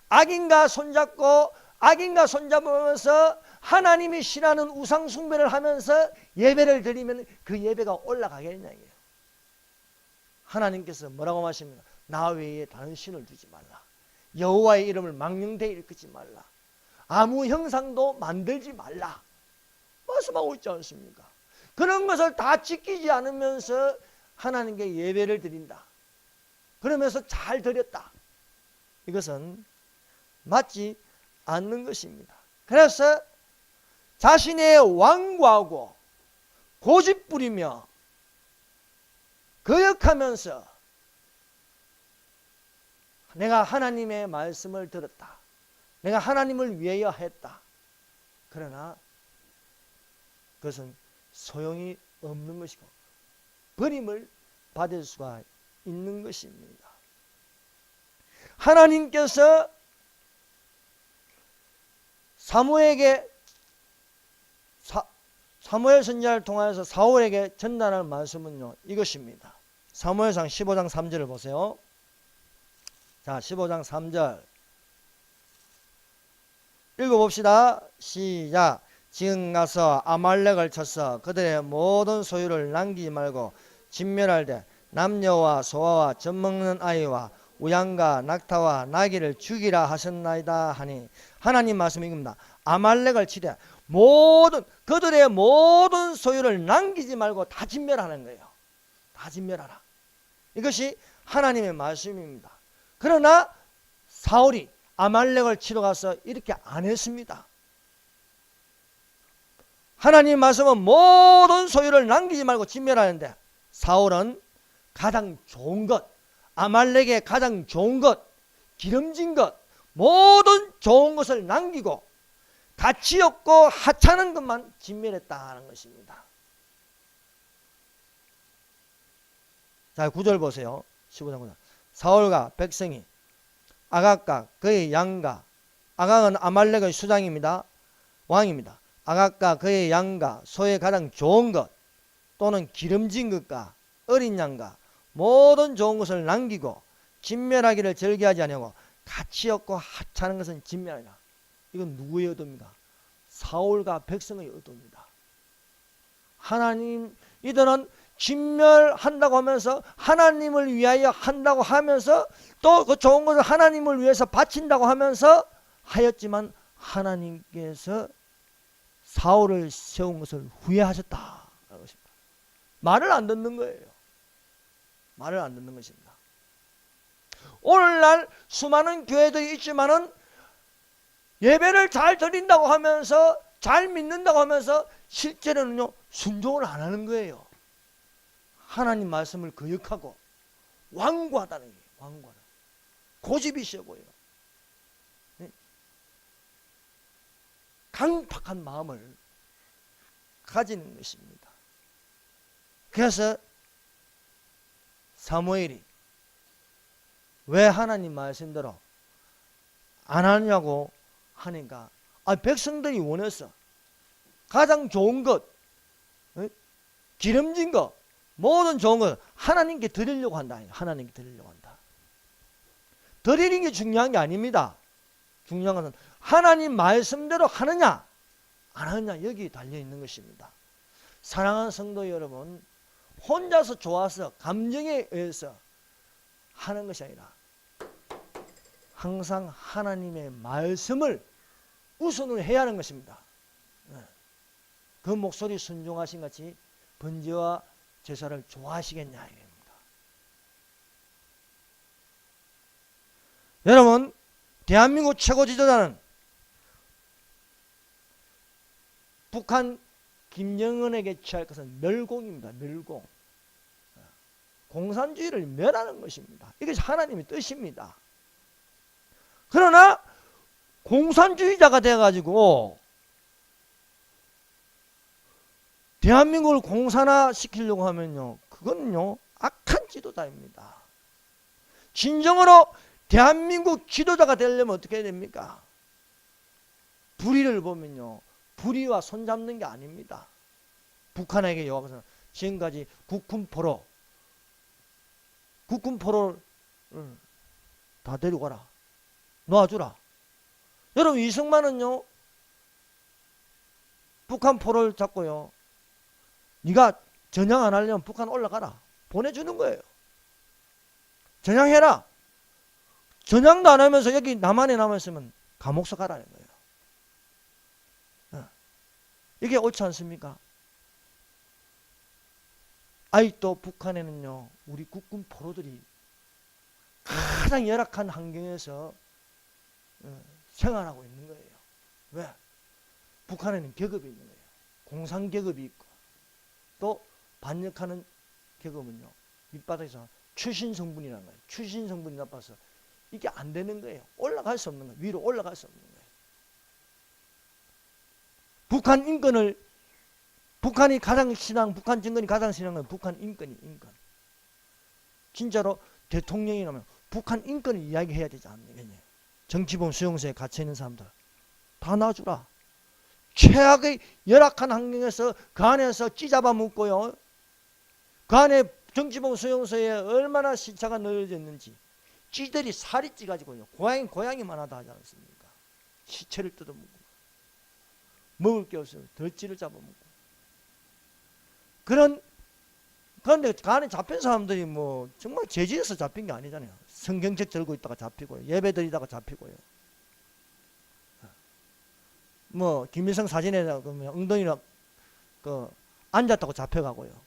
악인과 손잡고 악인과 손잡으면서 하나님이 싫어하는 우상 숭배를 하면서 예배를 드리면 그 예배가 올라가겠느냐 이게요. 하나님께서 뭐라고 말씀합니까? 나 외에 다른 신을 두지 말라. 여호와의 이름을 망령되이 일컫지 말라. 아무 형상도 만들지 말라. 말씀하고 있지 않습니까? 그런 것을 다 지키지 않으면서 하나님께 예배를 드린다. 그러면서 잘 드렸다. 이것은 맞지 않는 것입니다. 그래서 자신의 완고하고 고집부리며 거역하면서 내가 하나님의 말씀을 들었다. 내가 하나님을 위하여 했다. 그러나 그것은 소용이 없는 것이고 버림을 받을 수가 있는 것입니다. 하나님께서 사무엘 선지자를 통하여서 사울에게 전달할 말씀은요, 이것입니다. 사무엘상 15장 3절을 보세요. 자, 15장 3절 읽어봅시다. 시작. 지금 가서 아말렉을 쳐서 그들의 모든 소유를 남기지 말고 진멸할 때 남녀와 소아와 젖먹는 아이와 우양과 낙타와 나귀를 죽이라 하셨나이다 하니, 하나님 말씀이 이겁니다. 아말렉을 치되 그들의 모든 소유를 남기지 말고 다 진멸하는 거예요. 다 진멸하라. 이것이 하나님의 말씀입니다. 그러나 사울이 아말렉을 치러 가서 이렇게 안 했습니다. 하나님 말씀은 모든 소유를 남기지 말고 진멸하는데 사울은 가장 좋은 것, 아말렉의 가장 좋은 것, 기름진 것, 모든 좋은 것을 남기고 가치 없고 하찮은 것만 진멸했다는 것입니다. 자, 9절 보세요. 15장 9절. 사울과 백성이 아각과 그의 양과, 아각은 아말렉의 수장입니다. 왕입니다. 아각과 그의 양과 소의 가장 좋은 것 또는 기름진 것과 어린 양과 모든 좋은 것을 남기고 진멸하기를 절개하지 아니하고 가치 없고 하찮은 것은 진멸하라. 이건 누구의 의도입니까? 사울과 백성의 의도입니다. 하나님, 이들은 진멸한다고 하면서 하나님을 위하여 한다고 하면서 또 그 좋은 것을 하나님을 위해서 바친다고 하면서 하였지만 하나님께서 사울을 세운 것을 후회하셨다. 말을 안 듣는 거예요. 말을 안 듣는 것입니다. 오늘날 수많은 교회들이 있지만은 예배를 잘 드린다고 하면서 잘 믿는다고 하면서 실제로는요 순종을 안 하는 거예요. 하나님 말씀을 거역하고 완고하다는 거예요. 완고하다. 고집이 있어 보여요. 강팍한 마음을 가지는 것입니다. 그래서 사무엘이 왜 하나님 말씀대로 안 하냐고 하니까 백성들이 원해서 가장 좋은 것, 기름진 것, 모든 좋은 것 하나님께 드리려고 한다. 하나님께 드리려고 한다. 드리는 게 중요한 게 아닙니다. 중요한 것은 하나님 말씀대로 하느냐 안 하느냐 여기 달려있는 것입니다. 사랑하는 성도 여러분, 혼자서 좋아서 감정에 의해서 하는 것이 아니라 항상 하나님의 말씀을 우선으로 해야 하는 것입니다. 그 목소리 순종하신 같이 번제와 제사를 좋아하시겠냐 이겁니다. 여러분, 대한민국 최고 지도자는 북한 김정은에게 취할 것은 멸공입니다. 멸공. 공산주의를 멸하는 것입니다. 이것이 하나님의 뜻입니다. 그러나 공산주의자가 되어가지고 대한민국을 공산화시키려고 하면요, 그거는요 악한 지도자입니다. 진정으로 대한민국 지도자가 되려면 어떻게 해야 됩니까? 불의를 보면요 불의와 손잡는 게 아닙니다. 북한에게 요구해서 지금까지 국군포로를 다 데리고 가라. 놔주라. 여러분 이승만은요 북한 포로를 잡고요 네가 전향 안 하려면 북한 올라가라. 보내주는 거예요. 전향해라. 전향도 안 하면서 여기 남한에 남아있으면 감옥서 가라는 거예요. 이게 옳지 않습니까? 아직도 북한에는요 우리 국군 포로들이 가장 열악한 환경에서 생활하고 있는 거예요. 왜? 북한에는 계급이 있는 거예요. 공산계급이 있고 또 반역하는 계급은요 밑바닥에서 추신성분이라는 거예요. 추신성분이 나빠서 이게 안 되는 거예요. 올라갈 수 없는 거예요. 위로 올라갈 수 없는 거예요. 북한 인권을 북한이 가장 신앙, 북한 정권이 가장 신앙한 건 북한 인권. 진짜로 대통령이라면 북한 인권을 이야기해야 되지 않느냐. 정치범 수용소에 갇혀있는 사람들 다 놔주라. 최악의 열악한 환경에서 그 안에서 찌잡아 묻고요. 그 안에 정치범 수용소에 얼마나 시차가 늘어졌는지 찌들이 살이 찌가지고요. 고양이만 하다 하지 않습니까? 시체를 뜯어먹고 먹을 게 없어요. 덜찌를 잡아먹고. 그런데 그 안에 잡힌 사람들이 뭐 정말 죄지에서 잡힌 게 아니잖아요. 성경책 들고 있다가 잡히고요. 예배 드리다가 잡히고요. 뭐 김일성 사진에다가 엉덩이나 앉았다고 잡혀가고요.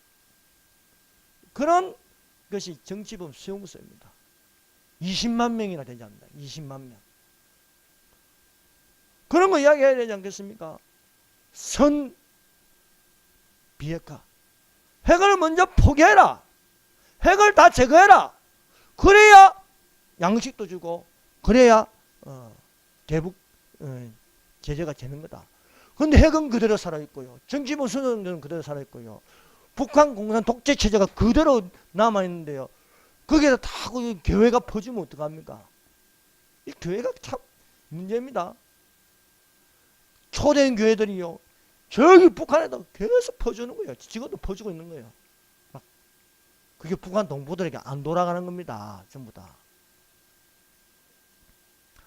그런 것이 정치범 수용소입니다. 20만 명이나 되지 않는다. 20만 명. 그런 거 이야기해야 되지 않겠습니까? 선 비핵화. 핵을 먼저 포기해라. 핵을 다 제거해라. 그래야 양식도 주고 그래야 대북 제재가 되는 거다. 그런데 핵은 그대로 살아있고요. 정치부 수능은 그대로 살아있고요. 북한 공산 독재 체제가 그대로 남아있는데요. 거기에다 다 교회가 퍼주면 어떡합니까? 이 교회가 참 문제입니다. 초대인 교회들이요. 저기 북한에다 계속 퍼주는 거예요. 지금도 퍼주고 있는 거예요. 막 그게 북한 동포들에게 안 돌아가는 겁니다. 전부 다.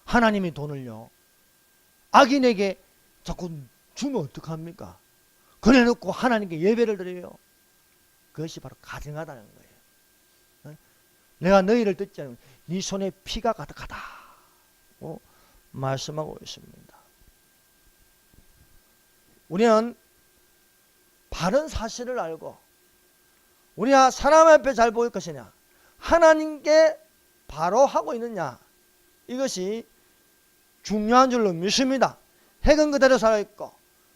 하나님이 돈을요. 악인에게 자꾸 주면 어떡합니까? 그래 놓고 하나님께 예배를 드려요. 그것이 바로 가증하다는 거예요. 내가 너희를 듣지 않으면 네 손에 피가 가득하다 말씀하고 있습니다. 우리는 바른 사실을 알고 우리가 사람 앞에 잘 보일 것이냐 하나님께 바로 하고 있느냐, 이것이 중요한 줄로 믿습니다. 핵은 그대로 살아있고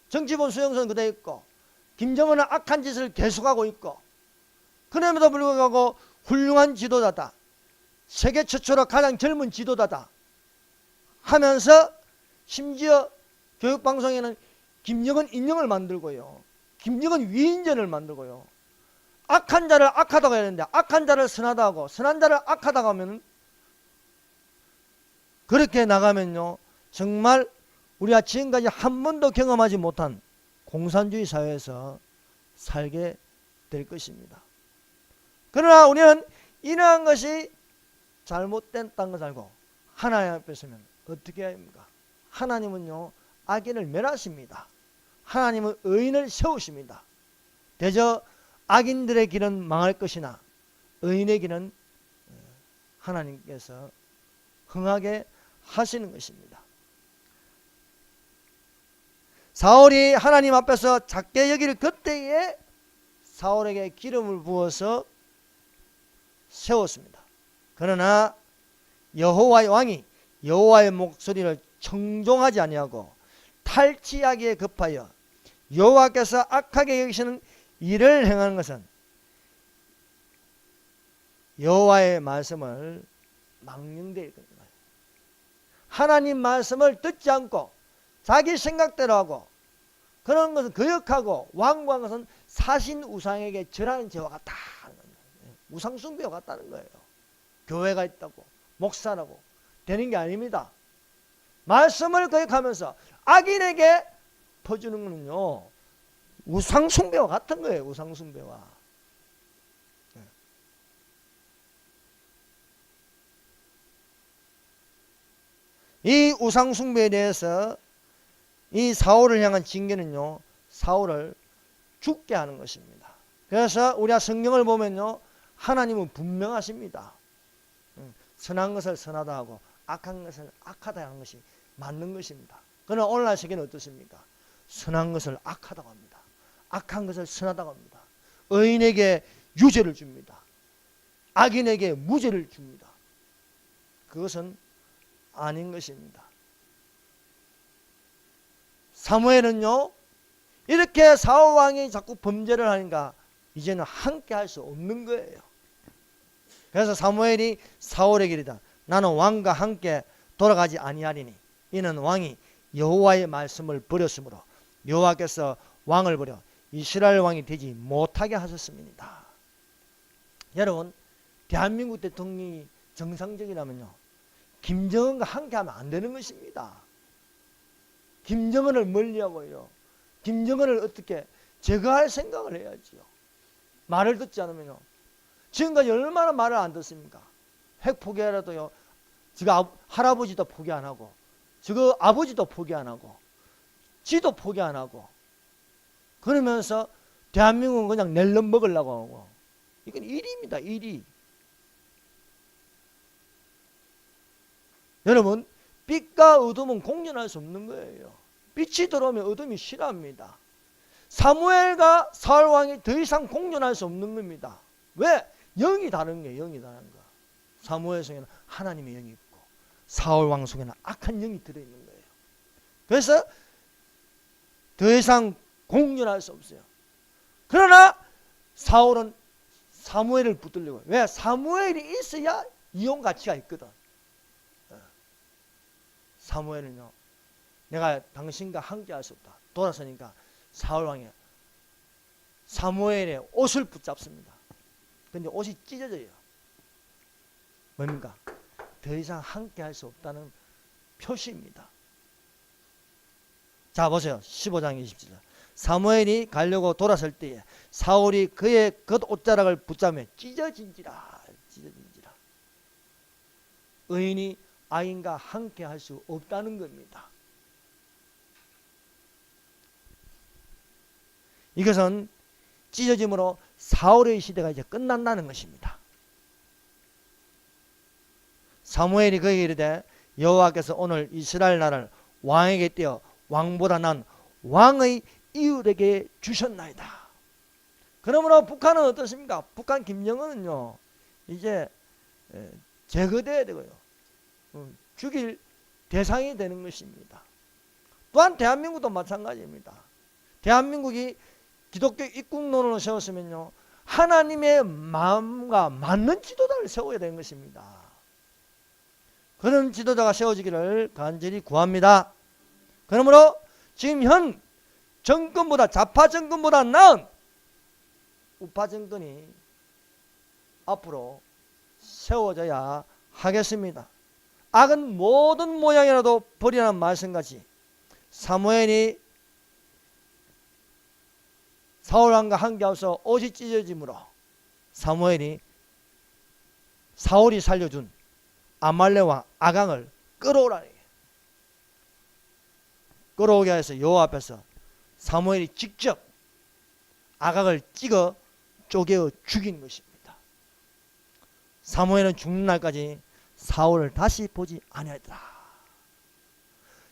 정치본 수용소는 그대로 있고 김정은은 악한 짓을 계속하고 있고, 그럼에도 불구하고 훌륭한 지도자다, 세계 최초로 가장 젊은 지도자다 하면서 심지어 교육방송에는 김정은 인형을 만들고요, 김정은 위인전을 만들고요, 악한 자를 악하다고 해야 되는데 악한 자를 선하다 하고 선한 자를 악하다고 하면, 그렇게 나가면요 정말 우리가 지금까지 한 번도 경험하지 못한 공산주의 사회에서 살게 될 것입니다. 그러나 우리는 이러한 것이 잘못됐다는 것을 알고 하나님 앞에 서면 어떻게 해야 합니까? 하나님은요 악인을 멸하십니다. 하나님은 의인을 세우십니다. 대저 악인들의 길은 망할 것이나 의인의 길은 하나님께서 흥하게 하시는 것입니다. 사울이 하나님 앞에서 작게 여길 그때에 사울에게 기름을 부어서 세웠습니다. 그러나 여호와의 왕이 여호와의 목소리를 청종하지 아니하고 탈취하기에 급하여 여호와께서 악하게 여기시는 일을 행하는 것은 여호와의 말씀을 망령되게 이끄는 거예요. 하나님 말씀을 듣지 않고 자기 생각대로 하고 그런 것은 거역하고 완고한 것은 사신 우상에게 절하는 죄와 같다. 우상 숭배와 같다는 거예요. 교회가 있다고 목사라고 되는 게 아닙니다. 말씀을 거역하면서 악인에게 퍼주는 거는요 우상 숭배와 같은 거예요. 우상 숭배와. 이 우상 숭배에 대해서 이 사울을 향한 징계는요 사울을 죽게 하는 것입니다. 그래서 우리가 성경을 보면요 하나님은 분명하십니다. 선한 것을 선하다 하고 악한 것을 악하다 하는 것이 맞는 것입니다. 그러나 오늘날 세계는 어떻습니까? 선한 것을 악하다고 합니다. 악한 것을 선하다고 합니다. 의인에게 유죄를 줍니다. 악인에게 무죄를 줍니다. 그것은 아닌 것입니다. 사무엘은요 이렇게 사울왕이 자꾸 범죄를 하니까 이제는 함께 할 수 없는 거예요. 그래서 사무엘이 사울에게 이르다 나는 왕과 함께 돌아가지 아니하리니 이는 왕이 여호와의 말씀을 버렸으므로 여호와께서 왕을 버려 이스라엘 왕이 되지 못하게 하셨습니다. 여러분 대한민국 대통령이 정상적이라면요 김정은과 함께하면 안 되는 것입니다. 김정은을 멀리하고요 김정은을 어떻게 제거할 생각을 해야지요. 말을 듣지 않으면요 지금까지 얼마나 말을 안 듣습니까? 핵 포기하라도요 지가 할아버지도 포기 안 하고 지가 아버지도 포기 안 하고 지도 포기 안 하고 그러면서 대한민국은 그냥 낼름 먹으려고 하고 이건 일입니다. 일이. 여러분 빛과 어둠은 공존할 수 없는 거예요. 빛이 들어오면 어둠이 싫어합니다. 사무엘과 사울왕이 더 이상 공존할 수 없는 겁니다. 왜? 영이 다른 거예요. 영이 다른 거. 사무엘 속에는 하나님의 영이 있고 사울왕 속에는 악한 영이 들어있는 거예요. 그래서 더 이상 공존할 수 없어요. 그러나 사울은 사무엘을 붙들려고. 왜? 사무엘이 있어야 이용 가치가 있거든. 사무엘은요 내가 당신과 함께 할 수 없다. 돌아서니까 사울왕이 사무엘의 옷을 붙잡습니다. 근데 옷이 찢어져요. 뭡니까? 더 이상 함께 할 수 없다는 표시입니다. 자 보세요. 15장 27절. 사무엘이 가려고 돌아설 때에 사울이 그의 겉옷자락을 붙잡으며 찢어진지라. 의인이 악인과 함께 할 수 없다는 겁니다. 이것은 찢어짐으로 사울의 시대가 이제 끝난다는 것입니다. 사무엘이 그에게 이르되 여호와께서 오늘 이스라엘 나라를 왕에게 떼어 왕보다 난 왕의 이웃에게 주셨나이다. 그러므로 북한은 어떻습니까? 북한 김정은은요 이제 제거돼야 되고요. 죽일 대상이 되는 것입니다. 또한 대한민국도 마찬가지입니다. 대한민국이 기독교 입국론을 세웠으면요, 하나님의 마음과 맞는 지도자를 세워야 되는 것입니다. 그런 지도자가 세워지기를 간절히 구합니다. 그러므로 지금 현 정권보다, 좌파 정권보다 나은 우파 정권이 앞으로 세워져야 하겠습니다. 악은 모든 모양이라도 버리라는 말씀같이 사무엘이 사울왕과 함께하여서 옷이 찢어짐으로 사무엘이 사울이 살려준 아말렉 왕 아강을 끌어오라니, 끌어오게 해서 여호와 앞에서 사무엘이 직접 아강을 찍어 쪼개어 죽인 것입니다. 사무엘은 죽는 날까지 사울을 다시 보지 아니하더라.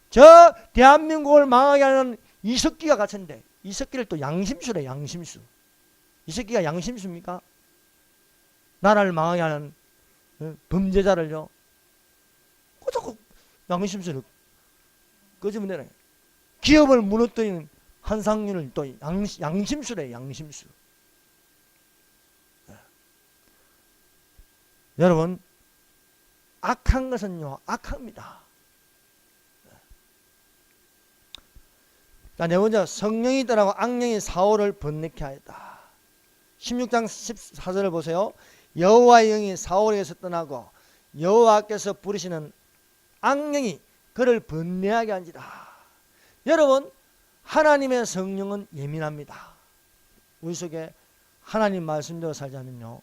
저 대한민국을 망하게 하는 이석기가 갇혔는데, 이석기를 또 양심수래, 양심수. 이석기가 양심수입니까? 나라를 망하게 하는 범죄자를요, 자꾸 양심수를 끄집어내네. 기업을 무너뜨리는 한상윤을 또 양심수래, 양심수. 여러분, 악한 것은요, 악합니다. 자, 네 번째, 성령이 떠나고 악령이 사울을 번뇌케 하였다. 16장 14절을 보세요. 여호와의 영이 사울에게서 떠나고 여호와께서 부르시는 악령이 그를 번뇌하게 한지라. 여러분, 하나님의 성령은 예민합니다. 우리 속에 하나님 말씀대로 살자면요,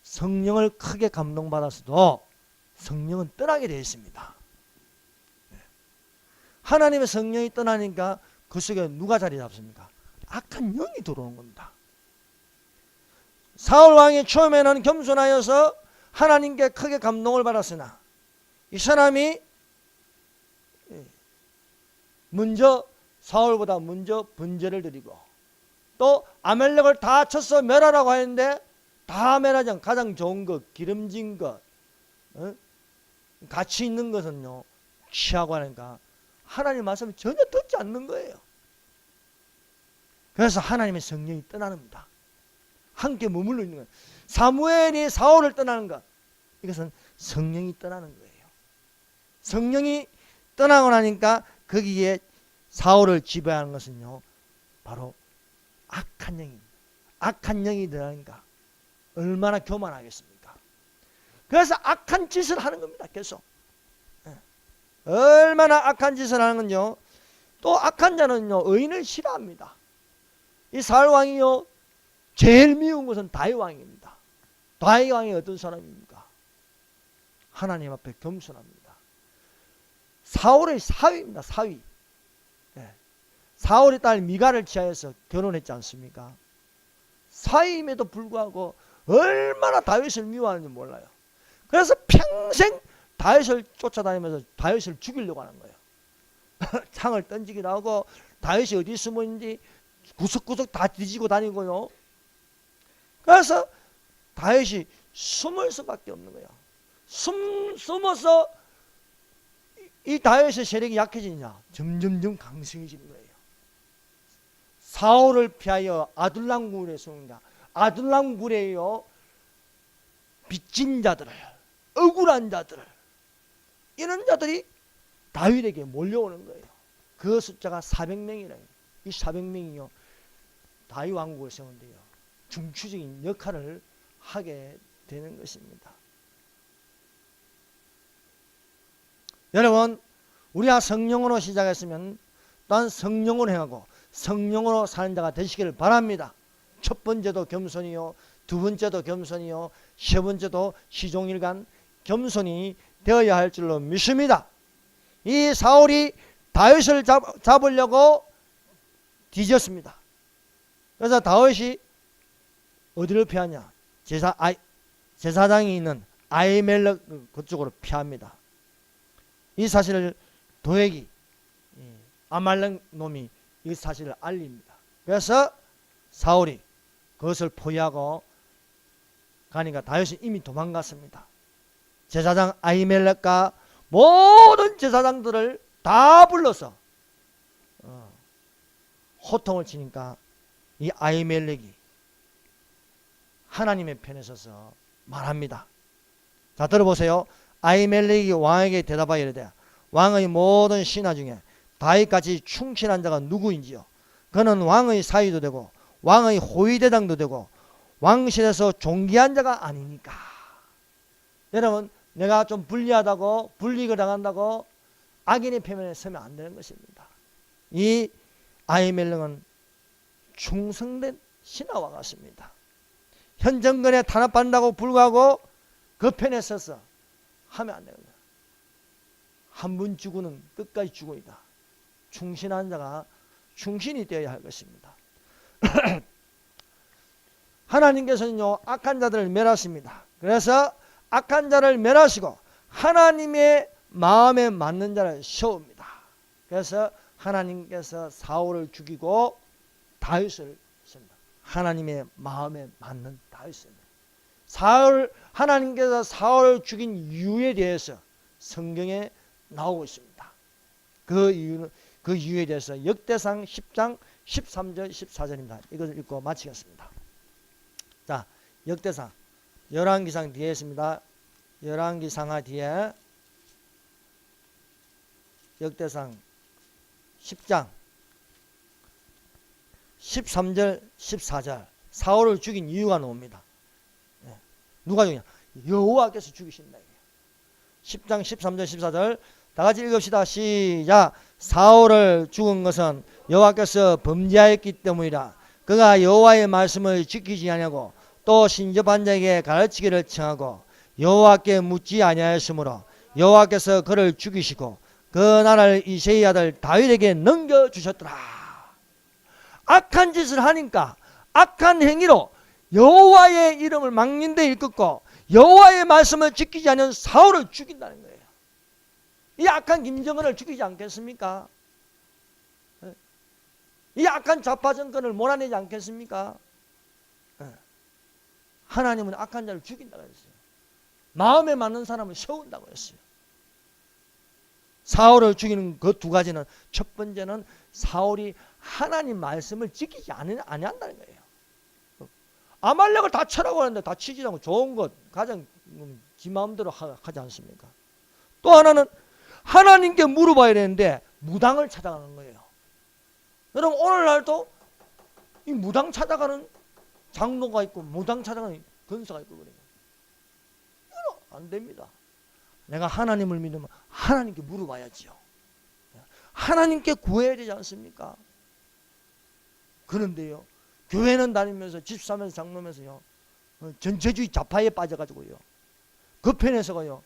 성령을 크게 감동받아서도 성령은 떠나게 되어 있습니다. 하나님의 성령이 떠나니까 그 속에 누가 자리 잡습니까? 악한 영이 들어오는 겁니다. 사울 왕이 처음에는 겸손하여서 하나님께 크게 감동을 받았으나 이 사람이 먼저 사울보다 먼저 번제를 드리고 또 아멜렉을 다 쳐서 멸하라고 하는데 다 멸하지 않고 가장 좋은 것, 기름진 것, 가치 있는 것은요 취하고 하니까 하나님 말씀을 전혀 듣지 않는 거예요. 그래서 하나님의 성령이 떠나는다. 함께 머물러 있는 거예요. 사무엘이 사울을 떠나는 것, 이것은 성령이 떠나는 거예요. 성령이 떠나고 나니까 거기에 사울을 지배하는 것은요 바로 악한 영입니다. 악한 영이 들어가니까 얼마나 교만하겠습니까? 그래서 악한 짓을 하는 겁니다. 계속. 얼마나 악한 짓을 하는 건요, 또 악한 자는요 의인을 싫어합니다. 이 사울 왕이요 제일 미운 것은 다윗 왕입니다. 다윗 왕이 어떤 사람입니까? 하나님 앞에 겸손합니다. 사울의 사위입니다. 사위. 사울의 딸 미갈을 취하여서 결혼했지 않습니까? 사위임에도 불구하고 얼마나 다윗을 미워하는지 몰라요. 그래서 평생 다윗을 쫓아다니면서 다윗을 죽이려고 하는 거예요. 창을 던지기도 하고 다윗이 어디 숨어 있는지 구석구석 다 뒤지고 다니고요. 그래서 다윗이 숨을 수밖에 없는 거예요. 숨어서 이 다윗의 세력이 약해지냐 점점점 강성해지는 거예요. 사울을 피하여 아둘람 굴에 숨는다. 아둘람 굴에요 빚진 자들을, 억울한 자들을, 이런 자들이 다윗에게 몰려오는 거예요. 그 숫자가 400명이래요. 이 400명이요 다윗 왕국을 세운데요 중추적인 역할을 하게 되는 것입니다. 여러분, 우리가 성령으로 시작했으면 또한 성령으로 행하고 성령으로 사는 자가 되시기를 바랍니다. 첫 번째도 겸손이요, 두 번째도 겸손이요, 세 번째도 시종일관 겸손이 되어야 할 줄로 믿습니다. 이 사울이 다윗을 잡으려고 뒤졌습니다. 그래서 다윗이 어디를 피하냐? 제사장이 있는 아히멜렉 그쪽으로 피합니다. 이 사실을 도액이 아말렉 놈이 이 사실을 알립니다. 그래서 사울이 그것을 포기하고 가니까 다윗이 이미 도망갔습니다. 제사장 아히멜렉과 모든 제사장들을 다 불러서 호통을 치니까 이 아히멜렉이 하나님의 편에 서서 말합니다. 자, 들어보세요. 아히멜렉이 왕에게 대답하여 이르되 왕의 모든 신하 중에 다윗같이 충실한 자가 누구인지요? 그는 왕의 사위도 되고 왕의 호위대장도 되고 왕실에서 존귀한 자가 아니니까. 여러분, 내가 좀 불리하다고 불이익을 당한다고 악인의 표면에 서면 안 되는 것입니다. 이 아히멜렉은 충성된 신하와 같습니다. 현 정권에 탄압받는다고 불구하고 그 편에 서서 하면 안 됩니다. 한 번 죽으는 끝까지 죽으이다. 충신한 자가 충신이 되어야 할 것입니다. 하나님께서는요, 악한 자들을 멸하십니다. 그래서 악한 자를 멸하시고 하나님의 마음에 맞는 자를 세웁니다. 그래서 하나님께서 사울을 죽이고 다윗을 세웁니다. 하나님의 마음에 맞는 다윗을. 하나님께서 사울을 죽인 이유에 대해서 성경에 나오고 있습니다. 그 이유에 대해서 역대상 10장 13절 14절입니다. 이것을 읽고 마치겠습니다. 자, 역대상 열왕기상 뒤에 있습니다. 열왕기상하 뒤에 역대상 10장 13절 14절 사울을 죽인 이유가 나옵니다. 누가 죽이냐? 여호와께서 죽이신다. 10장 13절 14절 다 같이 읽읍시다. 시작. 사울을 죽은 것은 여호와께서 범죄하였기 때문이라. 그가 여호와의 말씀을 지키지 아니하고 또 신접한 자에게 가르치기를 청하고 여호와께 묻지 아니하였으므로 여호와께서 그를 죽이시고 그 나라를 이새의 아들 다윗에게 넘겨주셨더라. 악한 짓을 하니까 악한 행위로 여호와의 이름을 막는 데 일컫고 여호와의 말씀을 지키지 않은 사울을 죽인다는 거예요. 이 악한 김정은을 죽이지 않겠습니까? 이 악한 좌파 정권을 몰아내지 않겠습니까? 하나님은 악한 자를 죽인다고 했어요. 마음에 맞는 사람을 세운다고 했어요. 사울을 죽이는 그 두 가지는, 첫 번째는 사울이 하나님 말씀을 지키지 아니한다는 거예요. 아말렉을 다 쳐라고 하는데 다 치지 않고 좋은 것 가장 지 마음대로 하지 않습니까? 또 하나는 하나님께 물어봐야 되는데 무당을 찾아가는 거예요. 여러분, 오늘날도 이 무당 찾아가는 장로가 있고 무당 찾아가는 권사가 있고 그래요. 이건 안 됩니다. 내가 하나님을 믿으면 하나님께 물어봐야지요. 하나님께 구해야 되지 않습니까? 그런데요, 교회는 다니면서 집사면서 장로면서요, 전체주의 좌파에 빠져가지고요, 그 편에서가요,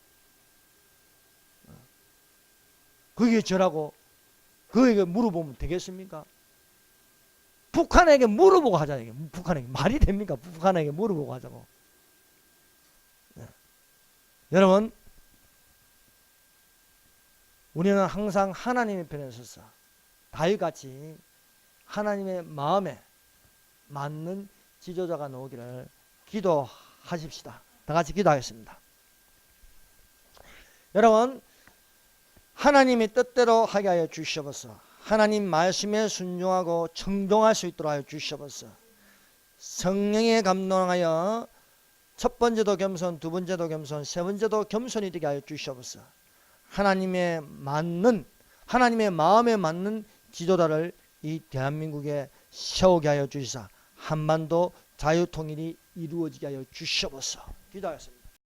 그게 저라고 그에게 물어보면 되겠습니까? 북한에게 물어보고 하자는 게 북한에게 말이 됩니까? 북한에게 물어보고 하자고. 여러분, 우리는 항상 하나님의 편에 서서 다윗같이 하나님의 마음에 맞는 지도자가 나오기를 기도하십시다. 다 같이 기도하겠습니다. 여러분, 하나님의 뜻대로 하게 하여 주시옵소서. 하나님 말씀에 순종하고 청종할 수 있도록 하여 주시옵소서. 성령에 감동하여 첫 번째도 겸손, 두 번째도 겸손, 세 번째도 겸손이 되게 하여 주시옵소서. 하나님의 마음에 맞는 지도자를 이 대한민국에 세우게 하여 주시사 한반도 자유통일이 이루어지게 하여 주시옵소서. 기도하겠습니다.